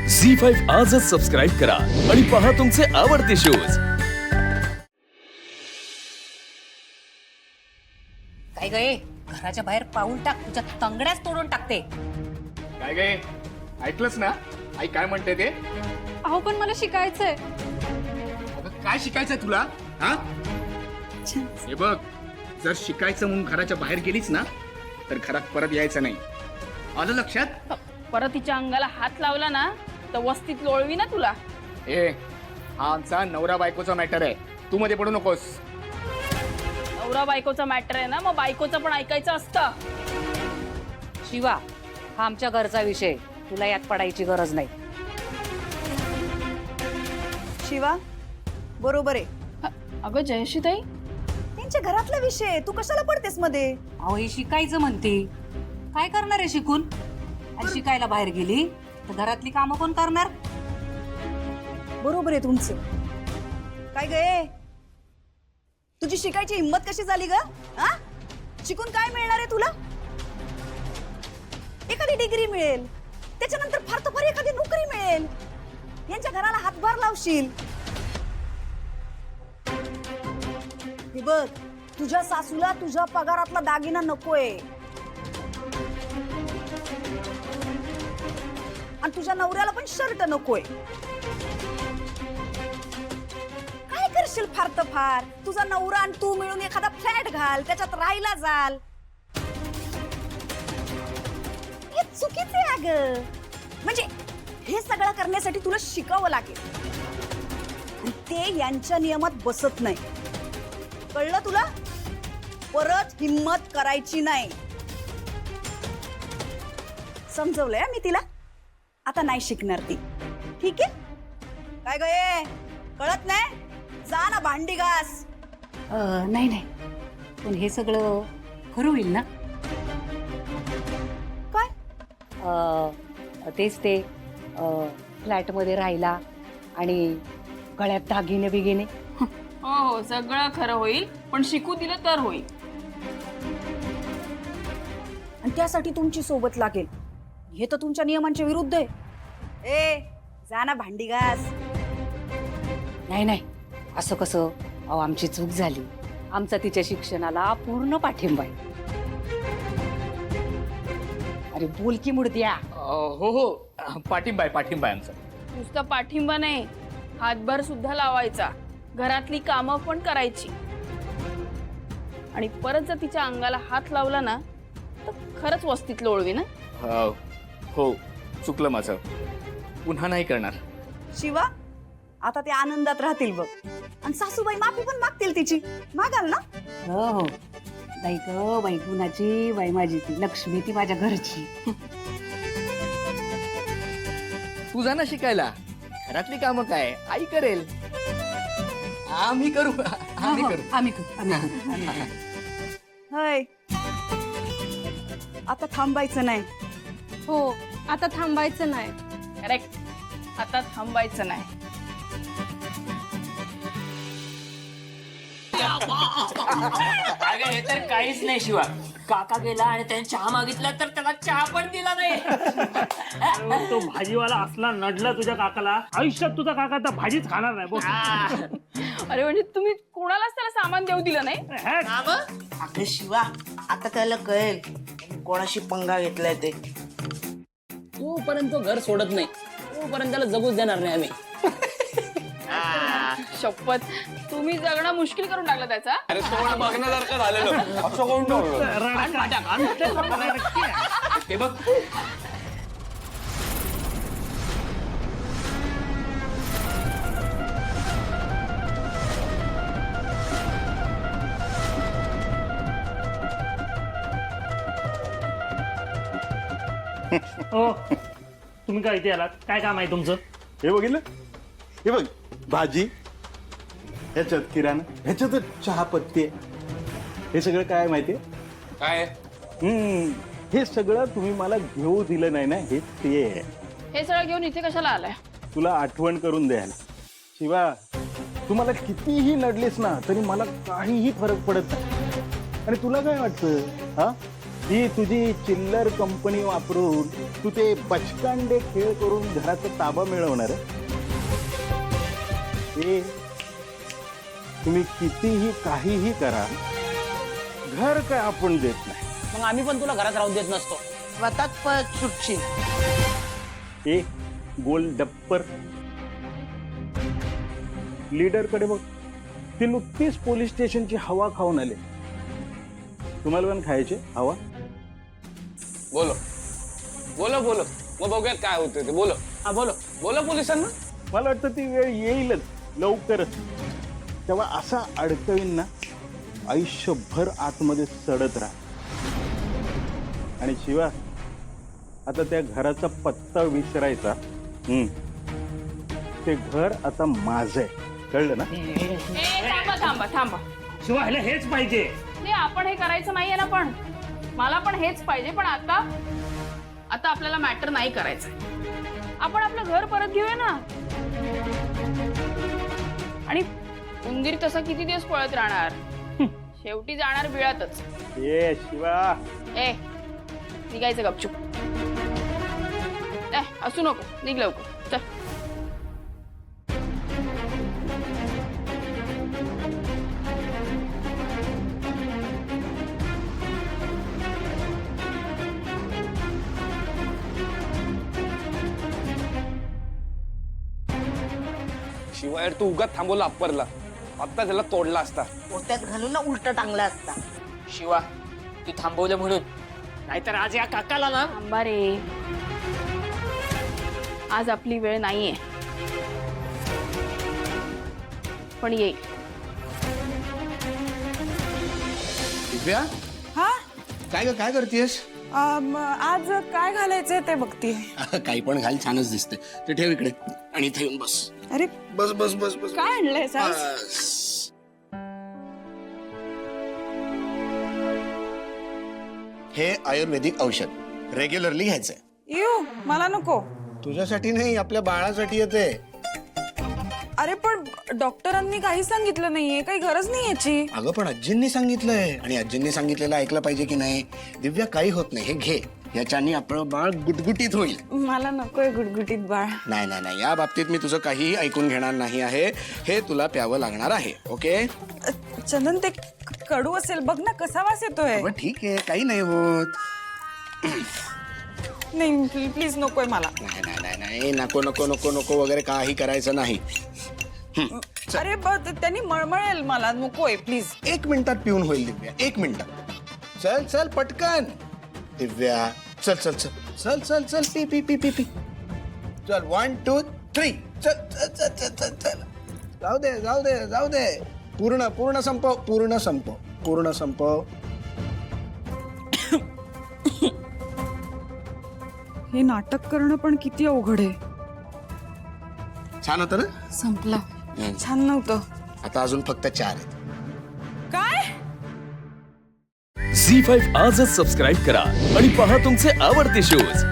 झी5 आजच सबस्क्राईब करा आणि पहा तुमचे आवडते शोज। काय गए घराच्या बाहेर पाऊल टाक, तुझ्या तंगड्याच तोडून टाकते। काय गे ऐकलंस ना आई काय म्हणते ते? अहो पण मला शिकायचंय। अगं काय शिकायचंय तुला? हा हे बघ, जर शिकायचं म्हणून घराच्या बाहेर गेलीच ना तर घरात परत यायचं नाही, आलं लक्षात? परत तिच्या अंगाला हात लावला ना तर वस्तीत लोळवी ना तुला। ए हा आमचा नवरा बायकोचा मॅटर आहे, तू मध्ये पडू नकोस। नवरा बायकोचा मॅटर आहे ना, मग बायकोचं पण ऐकायचं असतं। शिवा, हा आमच्या घरचा विषय, तुला यात पडायची गरज नाही। शिवा बरोबर आहे। अगं जयश्रीताई, त्यांच्या घरातला विषय, तू कशाला पडतेस मध्ये? अहो ही शिकायचं म्हणते, काय करणार आहे शिकून? आणि शिकायला बाहेर गेली तर घरातली कामं कोण करणार? बरोबर आहे तुमचं। काय गे तुझी शिकायची हिंमत कशी झाली ग? हा शिकून काय मिळणार आहे तुला? एखादी डिग्री मिळेल, त्याच्यानंतर फार तर फार एखादी नोकरी मिळेल, यांच्या घराला हातभार लावशील। हे बघ, तुझ्या सासूला तुझ्या पगारातला दागिना नकोय आणि तुझ्या नवऱ्याला पण शर्ट नकोय। काय करशील फार तर फार? तुझा नवरा आणि तू मिळून एखादा फ्लॅट घाल, त्याच्यात राहायला जाल। हे चुकीचे आहे अगं, म्हणजे हे सगळं करण्यासाठी तुला शिकावं लागेल आणि ते यांच्या नियमात बसत नाही, कळलं तुला? परत हिम्मत करायची नाही, समजवलंय मी तिला। आता नाही शिकणार ती, ठीक आहे? काय गं कळत नाही? जा ना भांडी घास। नाही नाही, पण हे सगळं खरं होईल ना? काय? तेच ते फ्लॅट मध्ये राहिला आणि गळ्यात दागिने बिगिने। हो हो सगळं खरं होईल, पण शिकू दिलं तर होईल। आणि त्यासाठी तुमची सोबत लागेल, हे तर तुमच्या नियमांच्या विरुद्ध आहे। ए जा ना भांडी घास। नाही नाही, असं कसं? अहो आमची चूक झाली, आमचा तिच्या शिक्षणाला पूर्ण पाठिंबा आहे। अरे बोल की मुडद्या। हो हो पाठिंबा आहे आमचा। नुसतं पाठिंबा नाही, हातभार सुद्धा लावायचा, घरातली कामं पण करायची। आणि परत जर तिच्या अंगाला हात लावला ना तर खरंच वस्तीत लोळवी ना। हो चुकलं माझं, पुन्हा नाही करणार। शिवा, आता ते आनंदात राहतील बघ, आणि सासूबाई माफी पण मागतील तिची, मागाल ना? हो हो, बाई ग बाई, गुणाची बाई माझी, ती लक्ष्मी, ती माझ्या घरची। तू जा ना शिकायला, घरातली कामं काय आई करेल, आम्ही करू। आम्ही करू। हय, आता थांबायचं नाही। हो, आता थांबायचं नाही। करेक्ट, आता थांबायचं नाही। अगं हे तर काहीच नाही शिवा, काका गेला आणि त्याने चहा मागितला तर त्याला चहा पण दिला नाही। तो भाजीवाला असला नडला तुझ्या काकाला, आयुष्यात तुझा काका आता भाजीच खाणार नाही बोल। अरे म्हणजे तुम्ही कोणालाच त्याला सामान देऊ दिलं नाही? अगं शिवा, आता त्याला कळेल कोणाशी पंगा घेतलाय ते। तोपर्यंत तो घर सोडत नाही, तोपर्यंत त्याला जगूच देणार नाही आम्ही। शपथ, तुम्ही जगणं मुश्किल करून टाकलं त्याचा। अरे तोंड बघण्यासारखं झालेलं, असं कोण ते बघ। हो, तुम्ही काय इथे आलात? काय काम आहे तुमचं? हे बघितलं, हे बघ, भाजी ह्याच्यात, किराणा ह्याच्यात, चहा पत्ती, हे सगळं काय माहितीये? काय हे सगळं तुम्ही मला घेऊ दिलं नाही ना, हे ते आहे। हे सगळं घेऊन इथे कशाला आलाय? तुला आठवण करून द्यायला। शिवा, तू मला कितीही नडलीस ना तरी मला काहीही फरक पडत नाही। आणि तुला काय वाटतं? हा ही तुझी चिल्लर कंपनी वापरून तू ते बचकांडे खेळ करून घराचा ताबा मिळवणार आहे? हे तुम्ही कितीही काहीही करा, घर काय आपण देत नाही. मग आम्ही पण तुला घरात राहू देत नसतो. स्वतःच परत सुटशील. हे गोल डप्पर लीडरकडे बघ, ती नुकतीच पोलीस स्टेशनची हवा खाऊन आले. तुम्हाला पण खायचे हवा? बोलो बोलो बोलो, मग बघूयात काय होतं ते. बोलो. हा बोलो. बोलो पोलिसांना. मला वाटतं ती वेळ येईलच लवकरच. तेव्हा असा अडकवीन ना, आयुष्यभर आतमध्ये सडत राहा. आणि शिवा, आता त्या घराचा पत्ता विसरायचा. ते घर आता माझं आहे, कळलं ना? थांबा थांबा थांबा. शिवा ह्याला हेच पाहिजे. नाही, आपण हे करायचं नाहीये ना. पण मला पण हेच पाहिजे. पण आता आपल्याला मॅटर नाही करायचं. आपण आपलं घर परत घेऊया ना. आणि उंदीर तसा किती दिवस पळत राहणार, शेवटी जाणार बिळातच. ए शिवा, ए निघायचं गपचूप. असू नको, निघ लवकर. चल. शिवाय तू उगाच थांबवला अप्परला, आत्ता त्याला तोडला असता. पोत्यात घालून ना उलट टांगला असता. शिवा तू थांबवलं म्हणून, नाहीतर आज या काकाला ना. थांबा रे, आज आपली वेळ नाहीये. पण येईल. दिव्या, हा काय करतेस? आज काय घालायचंय ते बघते. काही पण घाल, छानच दिसते. ते ठेव इकडे आणि इथे येऊन बस. अरे बस बस बस बस. काय आणलंयस आज? बस. हे आयुर्वेदिक औषध रेग्युलरली घ्यायचंय. येऊ मला नको. तुझ्यासाठी नाही, आपल्या बाळासाठी येते. अरे पण डॉक्टरांनी काही सांगितलं नाहीये, काही गरज नाही याची. अगं पण आजींनी सांगितलंय, आणि आजींनी सांगितलेलं ऐकलं पाहिजे की नाही? दिव्या, काही होत नाही, हे घे. याच्यानी आपलं बाळ गुटगुटीत होईल. मला नकोय गुटगुटीत बाळ. नाही नाही नाही, या बाबतीत मी तुझं काहीही ऐकून घेणार नाही आहे. हे तुला प्यावं लागणार आहे. ओके? चंदन, ते कडू असेल बघ ना, कसा वास येतोय. ठीक आहे, काही नाही होत. नाही प्लीज नकोय मला. नाही नाही नाही नाही, नको नको नको नको वगैरे काही करायचं नाही. अरे त्यांनी मळमळेल, मला नकोय प्लीज. 1 मिनिटात पिऊन होईल दिव्या, 1 मिनिटात. चल चल पटकन दिव्या, चल चल चल चल चल चल, P P P P P. चल 1 2 3, चल चल चल चल चल चल. जाऊ दे जाऊ दे जाऊ दे. पूर्ण पूर्ण संपव, पूर्ण संपव, पूर्ण संपव. हे नाटक करणं पण किती अवघड आहे. छान होतं ना? संपला. छान नव्हतं. आता अजून फक्त 4 आहेत. काय? झी5 आजच सबस्क्राईब करा आणि पहा तुमचे आवडते शोज